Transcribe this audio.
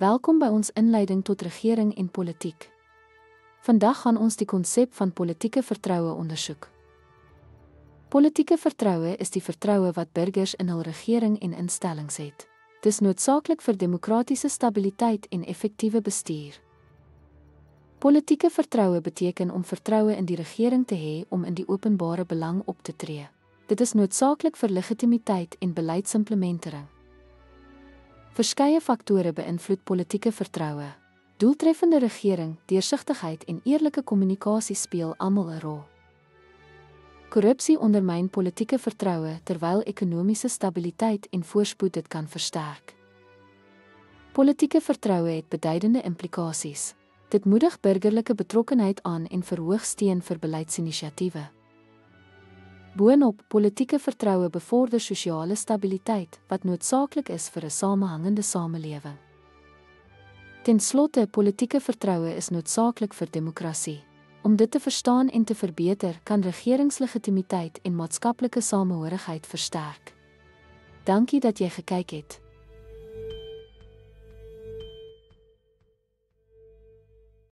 Welkom by ons inleiding tot regering en politiek. Vandag gaan ons die konsep van politieke vertroue ondersoek. Politieke vertroue is die vertroue wat burgers in hul regering en instellings het. Dis noodsaaklik vir demokratiese stabiliteit en effektiewe bestuur. Politieke vertroue beteken om vertroue in die regering te hê om in die openbare belang op te tree. Dit is noodsaaklik vir legitimiteit en beleidsimplementering. Verskeie faktore beïnvloed politieke vertroue. Doeltreffende regering, deursigtigheid en eerlike kommunikasie speel almal 'n rol. Korrupsie ondermyn politieke vertroue terwyl ekonomiese stabiliteit en voorspoed dit kan versterk. Politieke vertroue het beduidende implikasies. Dit moedig burgerlike betrokkenheid aan en verhoog steun vir beleidsinisiatiewe. Boonop, politieke vertroue bevorder sosiale stabiliteit, wat noodsaaklik is vir 'n samehangende samelewing. Ten slotte, politieke vertroue is noodsaaklik vir demokrasie. Om dit te verstaan en te verbeter, kan regeringslegitimiteit en maatskaplike samehorigheid versterk. Dankie dat jy gekyk het.